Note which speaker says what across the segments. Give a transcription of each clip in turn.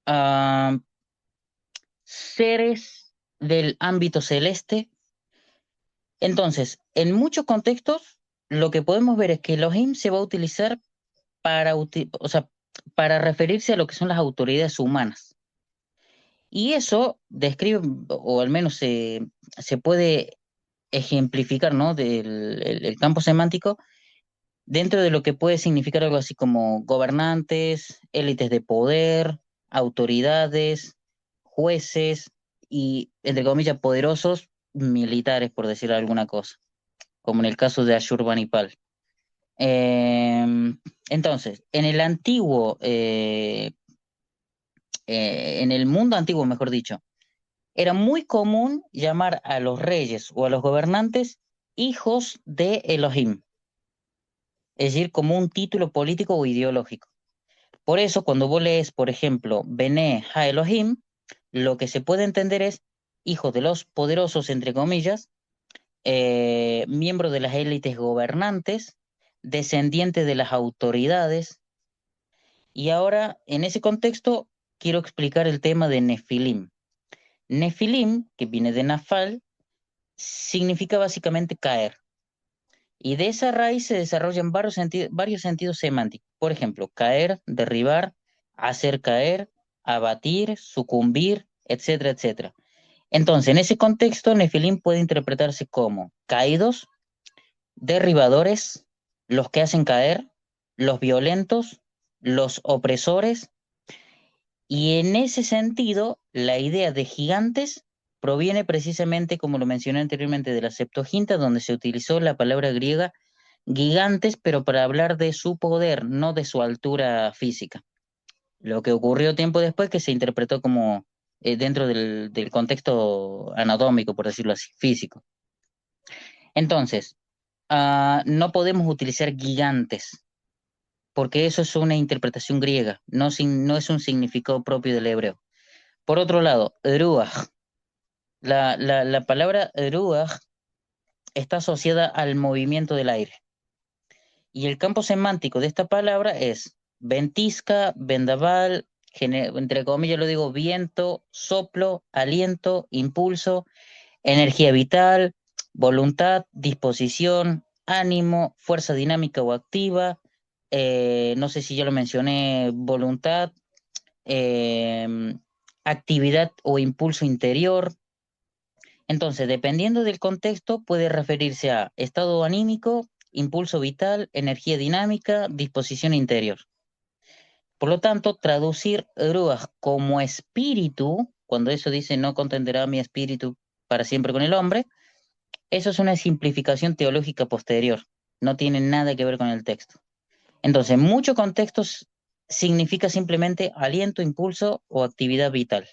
Speaker 1: ah, seres del ámbito celeste. Entonces, en muchos contextos, lo que podemos ver es que Elohim se va a utilizar o sea, para referirse a lo que son las autoridades humanas. Y eso describe, o al menos se puede ejemplificar, ¿no? El campo semántico dentro de lo que puede significar algo así como gobernantes, élites de poder, autoridades, jueces y, entre comillas, poderosos militares, por decir alguna cosa, como en el caso de Ashurbanipal. Entonces, en el mundo antiguo, mejor dicho, era muy común llamar a los reyes o a los gobernantes hijos de Elohim, es decir, como un título político o ideológico. Por eso, cuando vos lees, por ejemplo, Bene Ha Elohim, lo que se puede entender es hijos de los poderosos, entre comillas, miembros de las élites gobernantes, descendientes de las autoridades. Y ahora, en ese contexto, quiero explicar el tema de Nefilim. Nefilim, que viene de Nafal, significa básicamente caer. Y de esa raíz se desarrollan varios sentidos semánticos. Por ejemplo, caer, derribar, hacer caer, abatir, sucumbir, etcétera, etcétera. Entonces, en ese contexto, Nefilim puede interpretarse como caídos, derribadores, los que hacen caer, los violentos, los opresores. Y en ese sentido, la idea de gigantes proviene precisamente, como lo mencioné anteriormente, de la Septuaginta, donde se utilizó la palabra griega gigantes, pero para hablar de su poder, no de su altura física. Lo que ocurrió tiempo después que se interpretó como dentro del contexto anatómico, por decirlo así, físico. Entonces, no podemos utilizar gigantes, porque eso es una interpretación griega, no es un significado propio del hebreo. Por otro lado, ruach. La palabra ruach está asociada al movimiento del aire. Y el campo semántico de esta palabra es ventisca, vendaval, entre comillas lo digo, viento, soplo, aliento, impulso, energía vital, voluntad, disposición, ánimo, fuerza dinámica o activa. No sé si ya lo mencioné, voluntad, em, actividad o impulso interior. Entonces, dependiendo del contexto, puede referirse a estado anímico, impulso vital, energía dinámica, disposición interior. Por lo tanto, traducir ruach como espíritu, cuando eso dice no contenderá mi espíritu para siempre con el hombre, eso es una simplificación teológica posterior, no tiene nada que ver con el texto. Entonces, en muchos contextos significa simplemente aliento, impulso o actividad vital.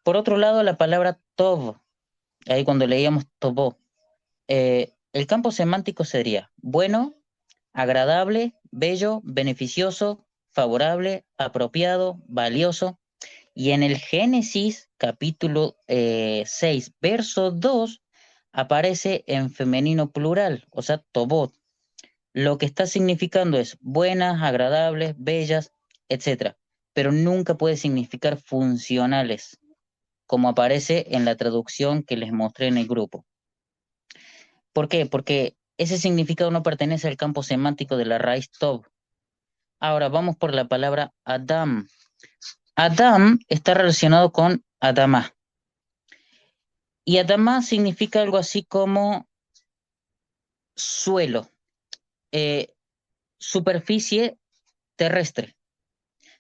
Speaker 1: Por otro lado, la palabra tov, ahí cuando leíamos tobó, el campo semántico sería bueno, agradable, bello, beneficioso, favorable, apropiado, valioso. Y en el Génesis capítulo 6, verso 2, aparece en femenino plural, o sea, tobot. Lo que está significando es buenas, agradables, bellas, etcétera. Pero nunca puede significar funcionales, como aparece en la traducción que les mostré en el grupo. ¿Por qué? Porque ese significado no pertenece al campo semántico de la raíz Tov. Ahora vamos por la palabra Adam. Adam está relacionado con Adamá. Y Adamá significa algo así como suelo, eh, superficie terrestre.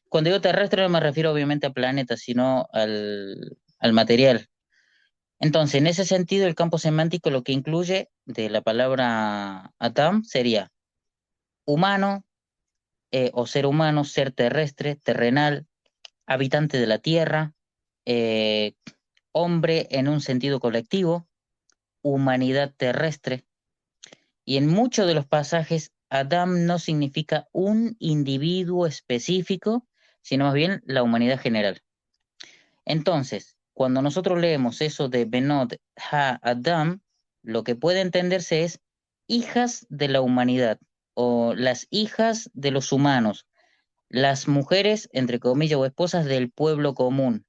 Speaker 1: Cuando digo terrestre no me refiero obviamente a planetas, sino al material. Entonces, en ese sentido, el campo semántico lo que incluye de la palabra Adam sería humano, o ser humano, ser terrestre, terrenal, habitante de la tierra, eh, hombre en un sentido colectivo, humanidad terrestre. Y en muchos de los pasajes, Adam no significa un individuo específico, sino más bien la humanidad general. Entonces, cuando nosotros leemos eso de Benot Ha Adam, lo que puede entenderse es hijas de la humanidad o las hijas de los humanos, las mujeres, entre comillas, o esposas del pueblo común.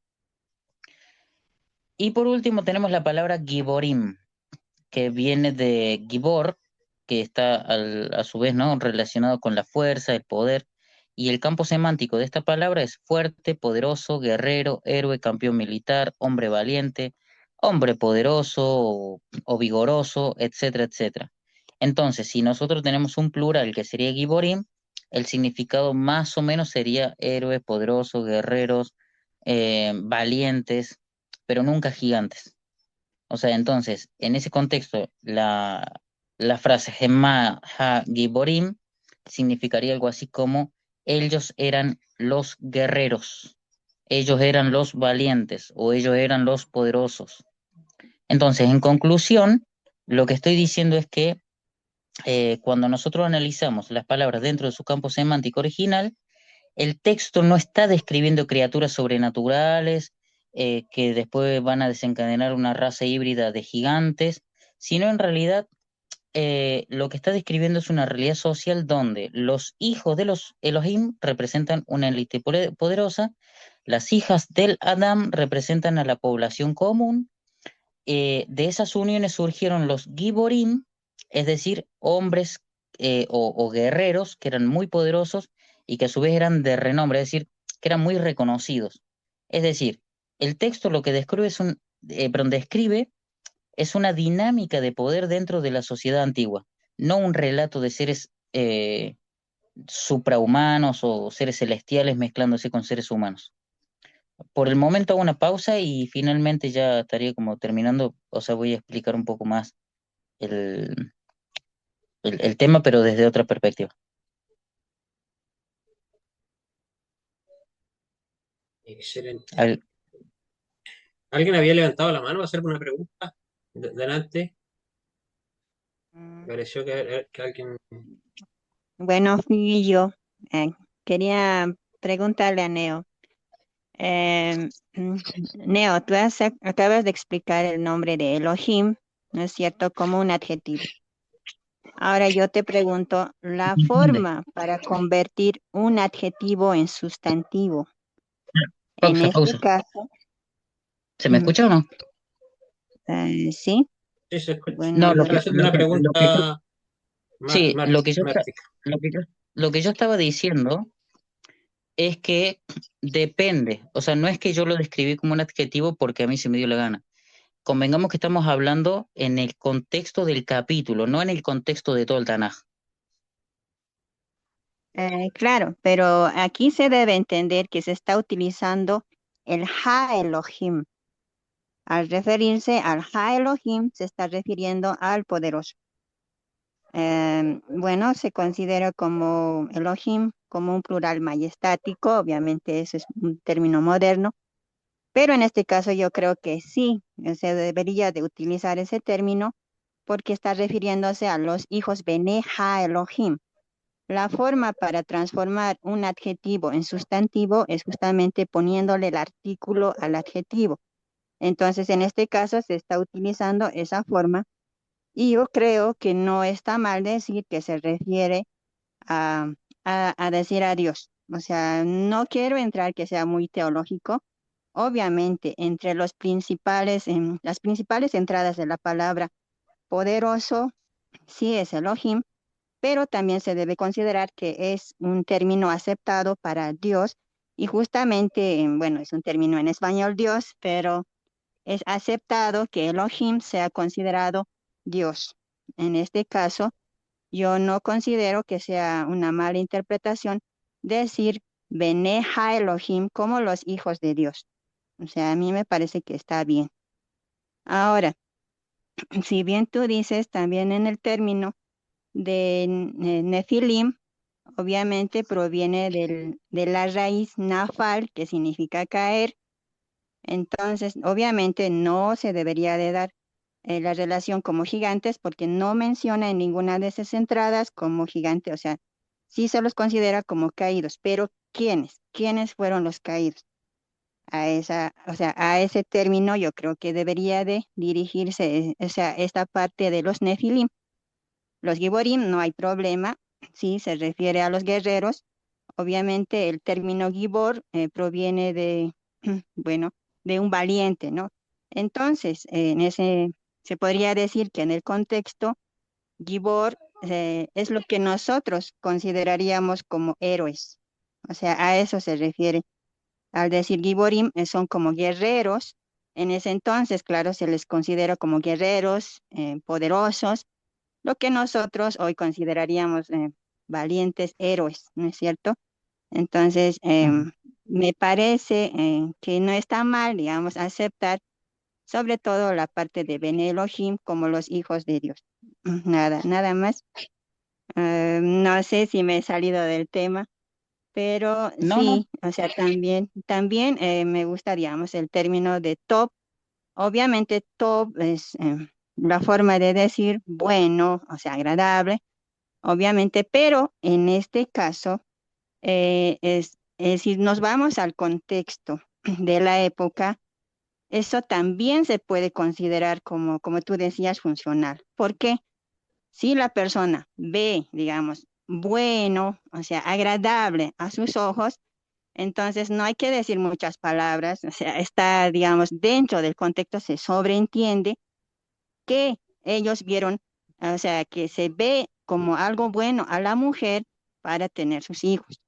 Speaker 1: Y por último tenemos la palabra Giborim, que viene de Gibor, que está a su vez, ¿no?, relacionado con la fuerza, el poder, y el campo semántico de esta palabra es fuerte, poderoso, guerrero, héroe, campeón militar, hombre valiente, hombre poderoso o vigoroso, etcétera, etcétera. Entonces, si nosotros tenemos un plural que sería Giborim, el significado más o menos sería héroes, poderosos, guerreros, valientes, pero nunca gigantes. O sea, entonces, en ese contexto, la frase Gemma ha Giborim significaría algo así como ellos eran los guerreros, ellos eran los valientes o ellos eran los poderosos. Entonces, en conclusión, lo que estoy diciendo es que cuando nosotros analizamos las palabras dentro de su campo semántico original, el texto no está describiendo criaturas sobrenaturales que después van a desencadenar una raza híbrida de gigantes, sino en realidad lo que está describiendo es una realidad social donde los hijos de los Elohim representan una élite poderosa, las hijas del Adam representan a la población común, de esas uniones surgieron los Giborim, es decir, hombres o guerreros que eran muy poderosos y que a su vez eran de renombre, es decir, que eran muy reconocidos. Es decir, el texto lo que describe describe es una dinámica de poder dentro de la sociedad antigua, no un relato de seres suprahumanos o seres celestiales mezclándose con seres humanos. Por el momento hago una pausa y finalmente ya estaría como terminando, o sea, voy a explicar un poco más el, el tema, pero desde otra perspectiva.
Speaker 2: Excelente.
Speaker 1: Al-
Speaker 2: ¿Alguien había levantado la mano para hacer una pregunta? Delante. Me
Speaker 3: Mm,
Speaker 2: pareció que alguien...
Speaker 3: Bueno, fui yo. Eh, Quería preguntarle a Neo. Neo, acabas de explicar el nombre de Elohim, ¿no es cierto?, como un adjetivo. Ahora yo te pregunto la forma para convertir un adjetivo en sustantivo. En
Speaker 1: Pausa,
Speaker 3: este
Speaker 1: pausa.
Speaker 3: caso,
Speaker 1: ¿Se me
Speaker 3: mm,
Speaker 1: escucha o no?
Speaker 3: sí,
Speaker 2: Sí, se escucha.
Speaker 3: bueno,
Speaker 1: No,
Speaker 2: Estaba haciendo una pregunta
Speaker 1: sí,
Speaker 2: mática.
Speaker 1: lo que yo estaba diciendo es que depende, o sea, no es que yo lo describí como un adjetivo porque a mí se me dio la gana. Convengamos que estamos hablando en el contexto del capítulo, no en el contexto de todo el Tanaj.
Speaker 3: claro, pero aquí se debe entender que se está utilizando el Ha Elohim. Al referirse al Ha Elohim, se está refiriendo al poderoso. Bueno, se considera como Elohim, como un plural majestático, obviamente eso es un término moderno, pero en este caso yo creo que sí, se debería de utilizar ese término porque está refiriéndose a los hijos Bene Ha Elohim. La forma para transformar un adjetivo en sustantivo es justamente poniéndole el artículo al adjetivo. Entonces, en este caso se está utilizando esa forma y yo creo que no está mal decir que se refiere a, a decir a Dios. O sea, no quiero entrar que sea muy teológico. Obviamente, entre las principales entradas de la palabra poderoso, sí es Elohim, pero también se debe considerar que es un término aceptado para Dios y justamente, bueno, es un término en español Dios, pero es aceptado que Elohim sea considerado Dios. En este caso, yo no considero que sea una mala interpretación decir Bene Ha Elohim como los hijos de Dios. O sea, a mí me parece que está bien. Ahora, si bien tú dices también en el término de Nefilim, obviamente proviene de la raíz nafal, que significa caer. Entonces, obviamente no se debería de dar la relación como gigantes porque no menciona en ninguna de esas entradas como gigante, o sea, sí se los considera como caídos, pero ¿quiénes? ¿Quiénes fueron los caídos? A esa, o sea, a ese término yo creo que debería de dirigirse, o sea, esta parte de los nefilim. Los giborim no hay problema, sí se refiere a los guerreros. Obviamente el término Gibor proviene de, bueno, de un valiente, ¿no? Entonces, se podría decir que en el contexto, Gibor es lo que nosotros consideraríamos como héroes. O sea, a eso se refiere. Al decir Giborim, son como guerreros. En ese entonces, claro, se les considera como guerreros poderosos, lo que nosotros hoy consideraríamos valientes héroes, ¿no es cierto? Entonces,
Speaker 1: Ujú.
Speaker 3: me parece que no está mal, digamos, aceptar sobre todo la parte de Bene Elohim como los hijos de Dios. Nada más. No sé si me he salido del tema, pero
Speaker 1: No, no,
Speaker 3: sí, o sea, también me gusta, digamos, el término de top. Obviamente, top es la forma de decir bueno, o sea, agradable, obviamente, pero en este caso, si nos vamos al contexto de la época, eso también se puede considerar como tú decías, funcional. ¿Por qué? Si la persona ve, digamos, bueno, o sea, agradable a sus ojos, entonces no hay que decir muchas palabras, o sea, está, digamos, dentro del contexto, se sobreentiende que ellos vieron, o sea, que se ve como algo bueno a la mujer para tener sus hijos.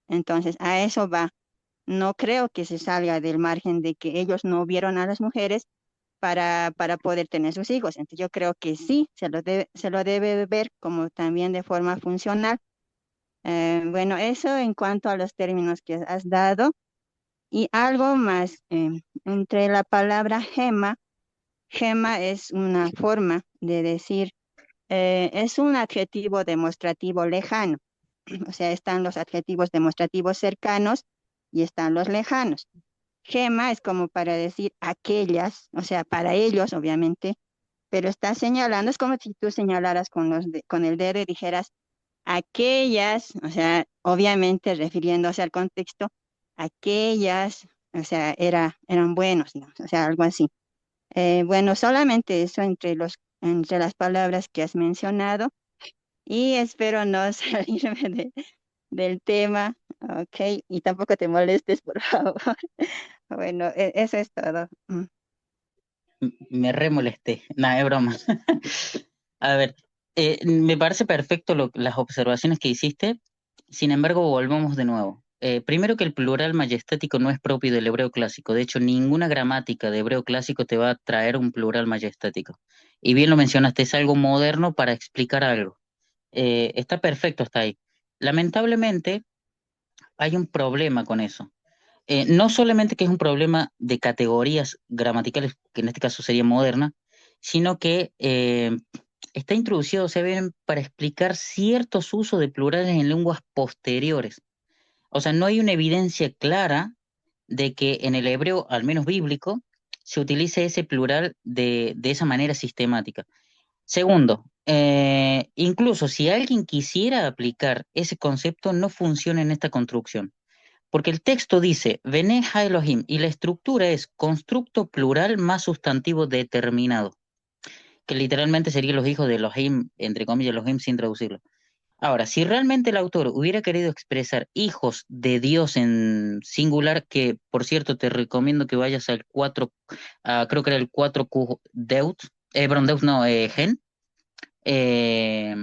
Speaker 3: Entonces, a eso va. No creo que se salga del margen de que ellos no vieron a las mujeres para poder tener sus hijos. Entonces, yo creo que sí, se lo debe ver como también de forma funcional. Bueno, eso en cuanto a los términos que has dado. Y algo más, entre la palabra gema, gema es una forma de decir, es un adjetivo demostrativo lejano. O sea, están los adjetivos demostrativos cercanos y están los lejanos. Gema es como para decir aquellas, o sea, para ellos, obviamente, pero está señalando, es como si tú señalaras con el dedo y dijeras aquellas, o sea, obviamente refiriéndose al contexto, aquellas, o sea, eran buenos, ¿no? O sea, algo así. Bueno, solamente eso entre las palabras que has mencionado y espero no salirme del tema, ¿ok? Y tampoco te molestes, por favor. Bueno, eso es todo.
Speaker 1: me remolesté. Nada, es broma. A ver, me parece perfecto las observaciones que hiciste. Sin embargo, volvamos de nuevo. Primero que el plural majestático no es propio del hebreo clásico. De hecho, ninguna gramática de hebreo clásico te va a traer un plural majestático. Y bien lo mencionaste, es algo moderno para explicar algo. Está perfecto hasta ahí. Lamentablemente, hay un problema con eso. No solamente que es un problema de categorías gramaticales, que en este caso sería moderna, sino que está introducido, se ven, para explicar ciertos usos de plurales en lenguas posteriores. O sea, no hay una evidencia clara de que en el hebreo, al menos bíblico, se utilice ese plural de esa manera sistemática. Segundo, incluso si alguien quisiera aplicar ese concepto, no funciona en esta construcción. Porque el texto dice, Bene ha Elohim, y la estructura es constructo plural más sustantivo determinado, que literalmente serían los hijos de Elohim, entre comillas, Elohim sin traducirlo. Ahora, si realmente el autor hubiera querido expresar hijos de Dios en singular, que por cierto te recomiendo que vayas al 4, creo que era el 4Q Deut, perdón, Deut no, Gen, eh,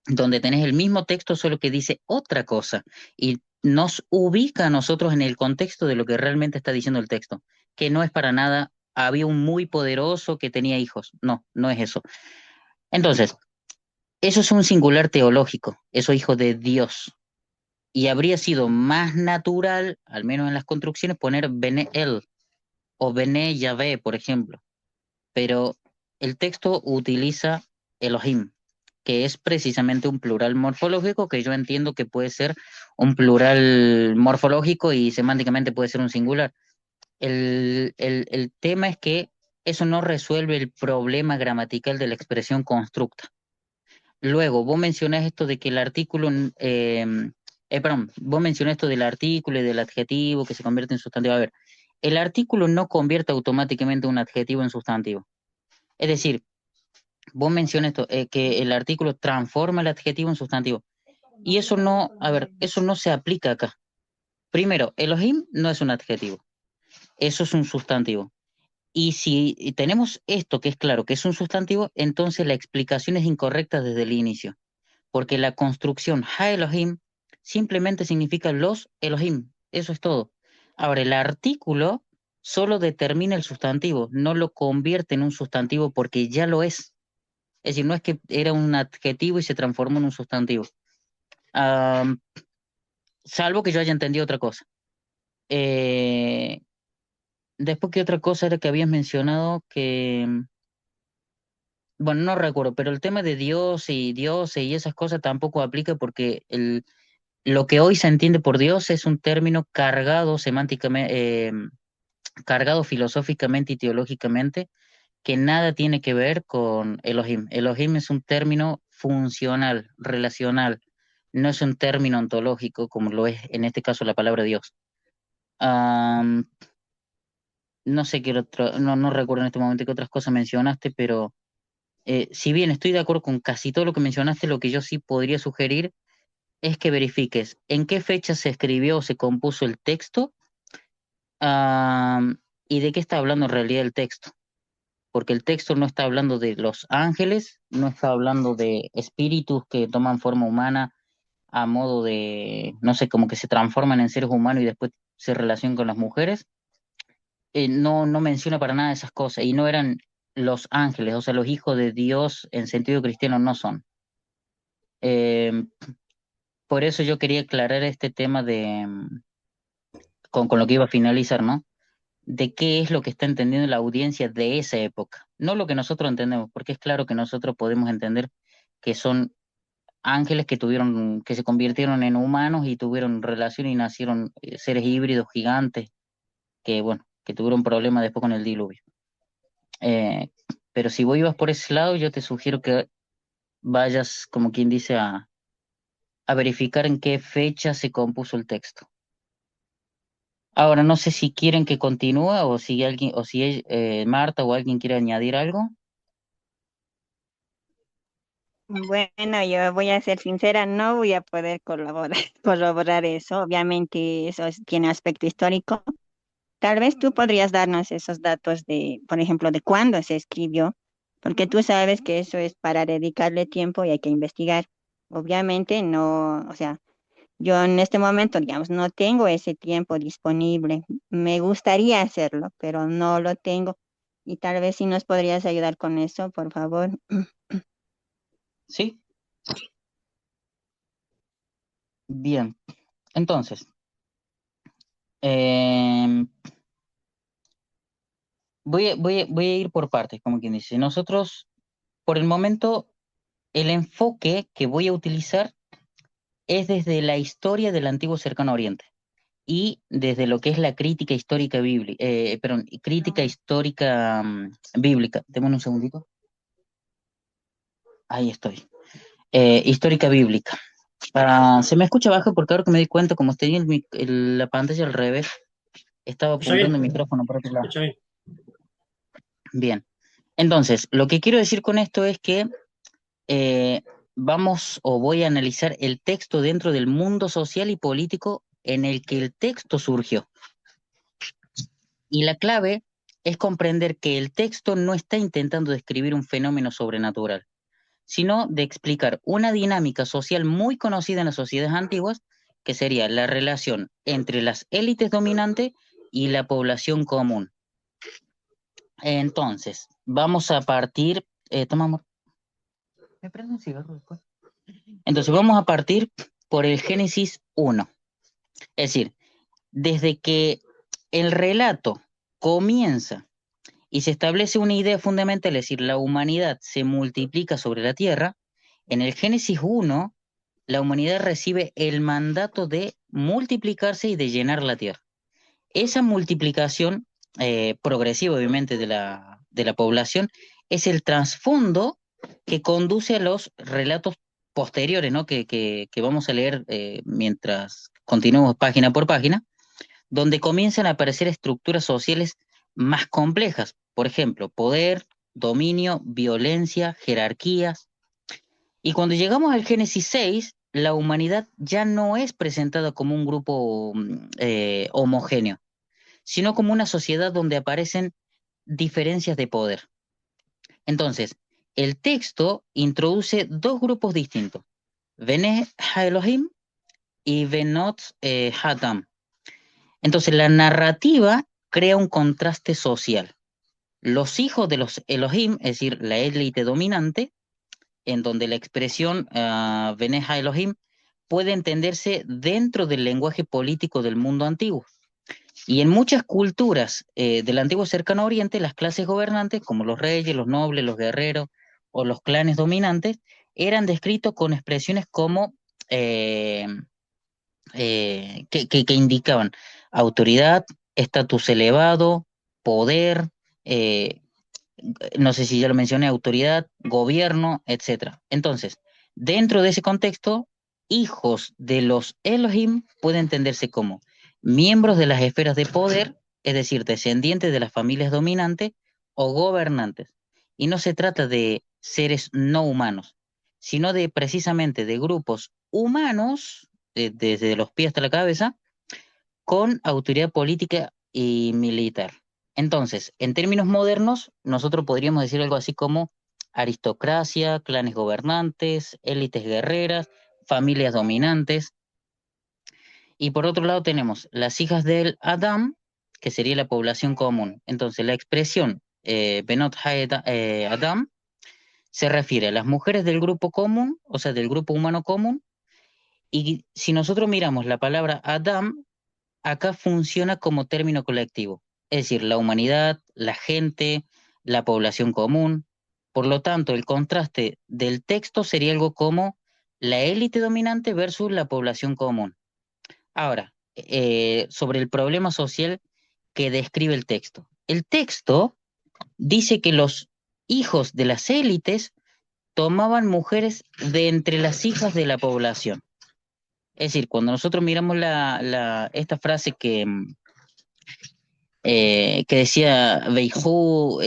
Speaker 1: donde tenés el mismo texto, solo que dice otra cosa y nos ubica a nosotros en el contexto de lo que realmente está diciendo el texto, que no es para nada, había un muy poderoso que tenía hijos. No, no es eso. Entonces, eso es un singular teológico, eso hijo de Dios. Y habría sido más natural, al menos en las construcciones, poner Bene El o Bene Yahvé, por ejemplo. Pero el texto utiliza Elohim, que es precisamente un plural morfológico que yo entiendo que puede ser un plural morfológico y semánticamente puede ser un singular. El tema es que eso no resuelve el problema gramatical de la expresión constructa. Luego, vos mencionás esto de que el artículo, perdón, vos mencionás esto del artículo y del adjetivo que se convierte en sustantivo. A ver, el artículo no convierte automáticamente un adjetivo en sustantivo. Es decir, vos mencionas esto, que el artículo transforma el adjetivo en sustantivo. Y eso no, a ver, eso no se aplica acá. Primero, Elohim no es un adjetivo, eso es un sustantivo. Y si tenemos esto que es claro que es un sustantivo, entonces la explicación es incorrecta desde el inicio, porque la construcción Ha Elohim simplemente significa los Elohim, eso es todo. Ahora, el artículo solo determina el sustantivo, no lo convierte en un sustantivo porque ya lo es. Es decir, no es que era un adjetivo y se transformó en un sustantivo. Am, Salvo que yo haya entendido otra cosa. Eh, Después, ¿qué otra cosa era que habías mencionado que, bueno, no recuerdo, pero el tema de Dios y dioses y esas cosas tampoco aplica porque lo que hoy se entiende por Dios es un término cargado semánticamente, cargado filosóficamente y teológicamente, que nada tiene que ver con Elohim. Elohim es un término funcional, relacional, no es un término ontológico como lo es en este caso la palabra Dios. Am, no sé qué otro, no recuerdo en este momento qué otras cosas mencionaste, pero si bien estoy de acuerdo con casi todo lo que mencionaste, lo que yo sí podría sugerir es que verifiques en qué fecha se escribió o se compuso el texto, y de qué está hablando en realidad el texto. Porque el texto no está hablando de los ángeles, no está hablando de espíritus que toman forma humana a modo de, no sé, como que se transforman en seres humanos y después se relacionan con las mujeres. No menciona para nada esas cosas y no eran los ángeles, o sea, los hijos de Dios en sentido cristiano no son. Eh, por eso yo quería aclarar este tema de, con lo que iba a finalizar, ¿no? De qué es lo que está entendiendo la audiencia de esa época, no lo que nosotros entendemos, porque es claro que nosotros podemos entender que son ángeles que tuvieron, que se convirtieron en humanos y tuvieron relación y nacieron seres híbridos gigantes, que bueno, que tuvieron problemas después con el diluvio. Eh, pero si vos ibas por ese lado, yo te sugiero que vayas, como quien dice, a verificar en qué fecha se compuso el texto. Ahora, no sé si quieren que continúe o si alguien, o si Marta o alguien quiere añadir algo.
Speaker 3: Bueno, yo voy a ser sincera, no voy a poder colaborar, corroborar eso. Obviamente tiene aspecto histórico. Tal vez tú podrías darnos esos datos de, por ejemplo, de cuándo se escribió, porque tú sabes que eso es para dedicarle tiempo y hay que investigar. Obviamente no, o sea, yo en este momento, digamos, no tengo ese tiempo disponible. Me gustaría hacerlo, pero no lo tengo. Y tal vez si nos podrías ayudar con eso, por favor.
Speaker 1: Sí, bien. Entonces, em, voy a ir por partes, como quien dice. Nosotros, por el momento, el enfoque que voy a utilizar es desde la historia del antiguo Cercano Oriente y desde lo que es la crítica histórica bíblica, perdón, crítica histórica bíblica. Démosle un segundito. Ahí estoy. Histórica bíblica. Se me escucha bajo porque ahora que me di cuenta, como tenía la pantalla al revés, estaba
Speaker 2: ¿Escucha
Speaker 1: apuntando
Speaker 2: bien?
Speaker 1: el micrófono por otro lado.
Speaker 2: ¿Escucha bien?
Speaker 1: Bien. Entonces, lo que quiero decir con esto es que eh, vamos o voy a analizar el texto dentro del mundo social y político en el que el texto surgió. Y la clave es comprender que el texto no está intentando describir un fenómeno sobrenatural, sino de explicar una dinámica social muy conocida en las sociedades antiguas, que sería la relación entre las élites dominantes y la población común. Entonces, vamos a partir, toma amor, ¿me prende un cigarro después? Entonces, vamos a partir por el Génesis 1. Es decir, desde que el relato comienza y se establece una idea fundamental, es decir, la humanidad se multiplica sobre la tierra, en el Génesis 1, la humanidad recibe el mandato de multiplicarse y de llenar la tierra. Esa multiplicación progresiva, obviamente, de la población es el trasfondo que conduce a los relatos posteriores, ¿no? Que vamos a leer mientras continuamos página por página, donde comienzan a aparecer estructuras sociales más complejas. Por ejemplo, poder, dominio, violencia, jerarquías. Y cuando llegamos al Génesis 6, la humanidad ya no es presentada como un grupo homogéneo, sino como una sociedad donde aparecen diferencias de poder. Entonces, el texto introduce dos grupos distintos, Bene Elohim y Benot Hadam. Entonces, la narrativa crea un contraste social. Los hijos de los Elohim, es decir, la élite dominante, en donde la expresión Bene Elohim puede entenderse dentro del lenguaje político del mundo antiguo. Y en muchas culturas del antiguo cercano oriente, las clases gobernantes, como los reyes, los nobles, los guerreros o los clanes dominantes, eran descritos con expresiones como eh, que indicaban autoridad, estatus elevado, poder, eh, no sé si ya lo mencioné, autoridad, gobierno, etcétera. Entonces, dentro de ese contexto, hijos de los Elohim pueden entenderse como miembros de las esferas de poder, es decir, descendientes de las familias dominantes o gobernantes. Y no se trata de seres no humanos, sino de precisamente de grupos humanos, desde los pies hasta la cabeza, con autoridad política y militar. Entonces, en términos modernos, nosotros podríamos decir algo así como aristocracia, clanes gobernantes, élites guerreras, familias dominantes. Y por otro lado tenemos las hijas del Adam, que sería la población común. Entonces, la expresión Benot Adam se refiere a las mujeres del grupo común, o sea, del grupo humano común. Y si nosotros miramos la palabra Adam, acá funciona como término colectivo, es decir, la humanidad, la gente, la población común. Por lo tanto, el contraste del texto sería algo como la élite dominante versus la población común. Ahora, sobre el problema social que describe el texto. El texto dice que los hijos de las élites tomaban mujeres de entre las hijas de la población. Es decir, cuando nosotros miramos esta frase que decía Beihu,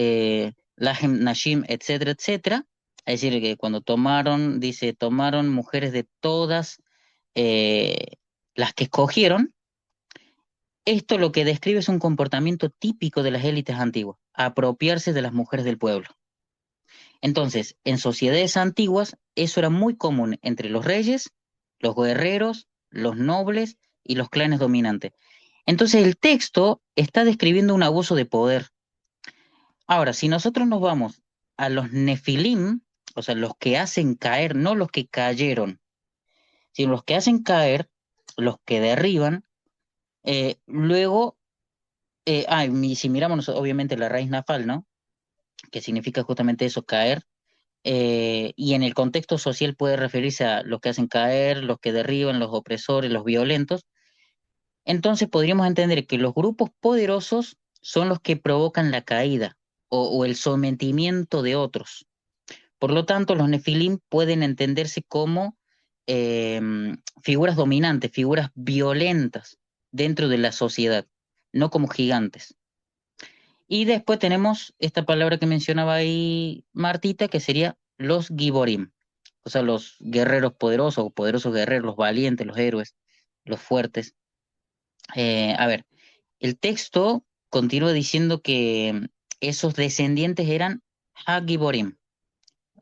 Speaker 1: Lahem Nashim, etcétera, etcétera. Es decir, que cuando tomaron, dice, tomaron mujeres de todas eh, las que escogieron. Esto lo que describe es un comportamiento típico de las élites antiguas, apropiarse de las mujeres del pueblo. Entonces, en sociedades antiguas, eso era muy común entre los reyes, los guerreros, los nobles y los clanes dominantes. Entonces, el texto está describiendo un abuso de poder. Ahora, si nosotros nos vamos a los nefilim, o sea, los que hacen caer, no los que cayeron, sino los que hacen caer, los que derriban, luego, si miramos obviamente la raíz nafal, ¿no? Que significa justamente eso, caer, y en el contexto social puede referirse a los que hacen caer, los que derriban, los opresores, los violentos. Entonces podríamos entender que los grupos poderosos son los que provocan la caída o el sometimiento de otros. Por lo tanto, los nefilim pueden entenderse como figuras dominantes, figuras violentas dentro de la sociedad, no como gigantes. Y después tenemos esta palabra que mencionaba ahí Martita, que sería los giborim, o sea, los guerreros poderosos o poderosos guerreros, los valientes, los héroes, los fuertes. A ver, el texto continúa diciendo que esos descendientes eran ha-giborim.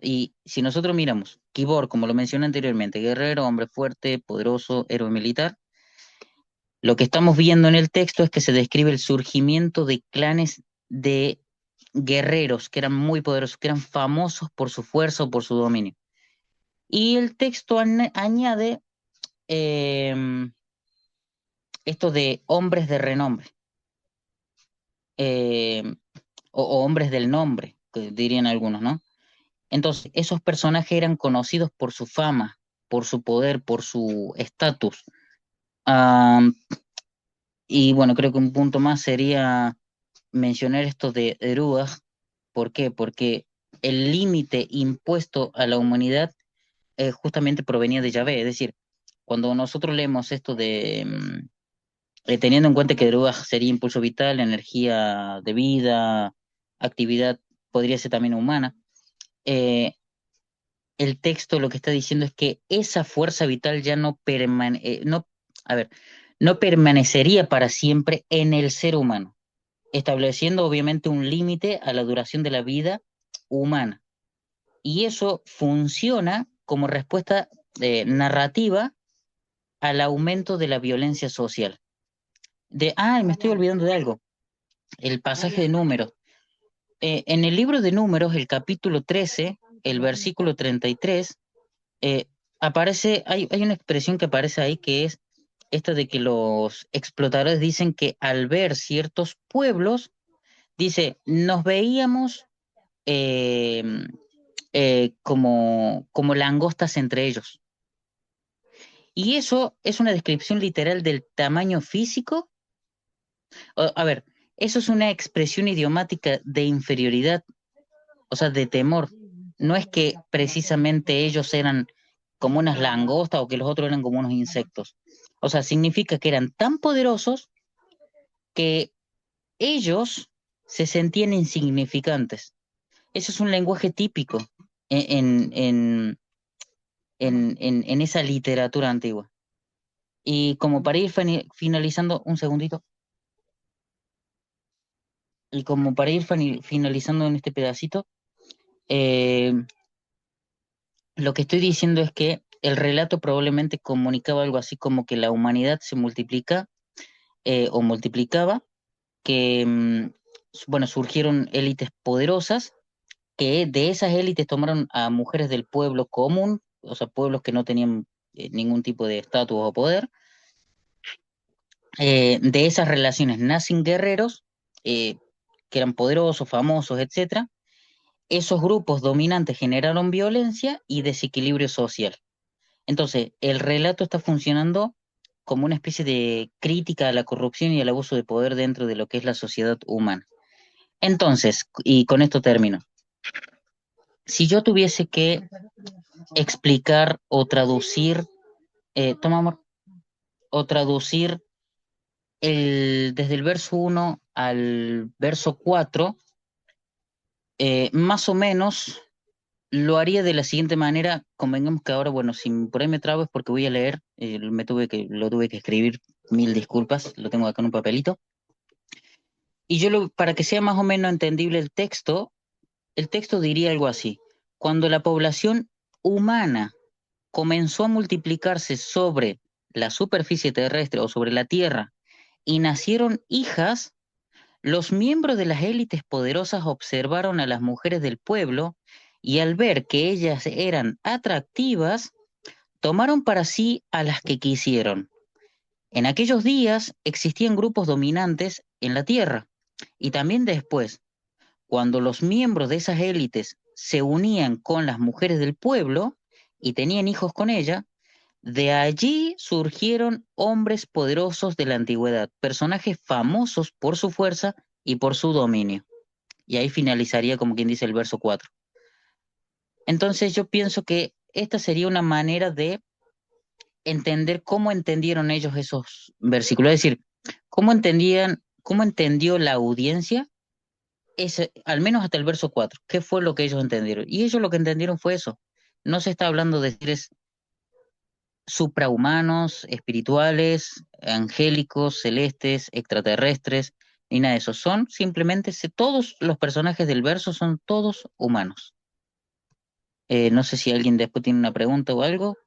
Speaker 1: Y si nosotros miramos, Gibor, como lo mencioné anteriormente, guerrero, hombre fuerte, poderoso, héroe militar, lo que estamos viendo en el texto es que se describe el surgimiento de clanes de guerreros que eran muy poderosos, que eran famosos por su fuerza o por su dominio. Y el texto añade em, esto de hombres de renombre, em, o hombres del nombre, que dirían algunos, ¿no? Entonces, esos personajes eran conocidos por su fama, por su poder, por su estatus. Am, y bueno, creo que un punto más sería mencionar esto de Eruag. ¿Por qué? Porque el límite impuesto a la humanidad justamente provenía de Yahvé. Es decir, cuando nosotros leemos esto teniendo en cuenta que Eruag sería impulso vital, energía de vida, actividad, podría ser también humana, eh, el texto lo que está diciendo es que esa fuerza vital ya no, a ver, no permanecería para siempre en el ser humano, estableciendo obviamente un límite a la duración de la vida humana. Y eso funciona como respuesta narrativa al aumento de la violencia social. Me estoy olvidando de algo, el pasaje de Números. En el libro de Números, el capítulo 13, el versículo 33, eh, hay una expresión que aparece ahí que es esta de que los explotadores dicen que al ver ciertos pueblos, dice, nos veíamos eh, como langostas entre ellos. Y eso es una descripción literal del tamaño físico. A ver, eso es una expresión idiomática de inferioridad, o sea, de temor. No es que precisamente ellos eran como unas langostas o que los otros eran como unos insectos. O sea, significa que eran tan poderosos que ellos se sentían insignificantes. Eso es un lenguaje típico en esa literatura antigua. Y como para ir finalizando, un segundito, y como para ir finalizando en este pedacito, eh, lo que estoy diciendo es que el relato probablemente comunicaba algo así como que la humanidad se multiplica o multiplicaba, que, bueno, surgieron élites poderosas, que de esas élites tomaron a mujeres del pueblo común, o sea, pueblos que no tenían ningún tipo de estatus o poder. De esas relaciones nacen guerreros eh, que eran poderosos, famosos, etcétera. Esos grupos dominantes generaron violencia y desequilibrio social. Entonces, el relato está funcionando como una especie de crítica a la corrupción y al abuso de poder dentro de lo que es la sociedad humana. Entonces, y con esto termino, si yo tuviese que explicar o traducir, toma amor, o traducir desde el verso 1 al verso 4, más o menos lo haría de la siguiente manera. Convengamos que ahora, bueno, si por ahí me trabo es porque voy a leer, lo tuve que escribir, mil disculpas, lo tengo acá en un papelito. Y para que sea más o menos entendible el texto diría algo así. Cuando la población humana comenzó a multiplicarse sobre la superficie terrestre o sobre la Tierra y nacieron hijas, los miembros de las élites poderosas observaron a las mujeres del pueblo y al ver que ellas eran atractivas, tomaron para sí a las que quisieron. En aquellos días existían grupos dominantes en la tierra y también después, cuando los miembros de esas élites se unían con las mujeres del pueblo y tenían hijos con ella, de allí surgieron hombres poderosos de la antigüedad, personajes famosos por su fuerza y por su dominio. Y ahí finalizaría como quien dice el verso 4. Entonces yo pienso que esta sería una manera de entender cómo entendieron ellos esos versículos, es decir, cómo entendió la audiencia, al menos hasta el verso 4, qué fue lo que ellos entendieron. Y ellos lo que entendieron fue eso. No se está hablando de seres suprahumanos, espirituales, angélicos, celestes, extraterrestres, ni nada de eso. Son simplemente, todos los personajes del verso son todos humanos. No sé si alguien después tiene una pregunta o algo.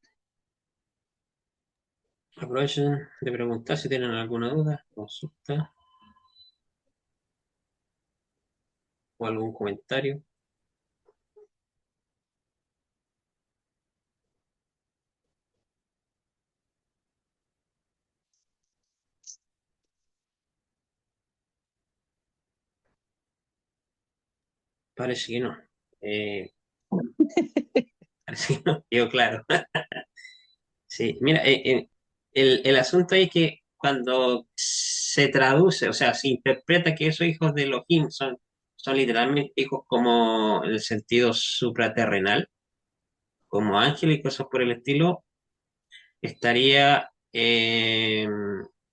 Speaker 2: Aprovechen de preguntar si tienen alguna duda, consulta o algún comentario. Parece que no. Eh, Parece que no. Yo, claro. Sí, mira, el asunto es que cuando se traduce, o sea, se interpreta que esos hijos de Elohim son literalmente hijos como en el sentido supraterrenal, como ángeles y cosas por el estilo, estaría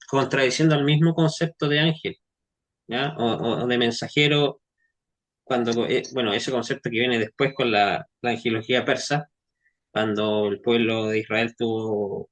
Speaker 2: contradiciendo el mismo concepto de ángel, ¿ya? O de mensajero, bueno, ese concepto que viene después con la angelología persa, cuando el pueblo de Israel tuvo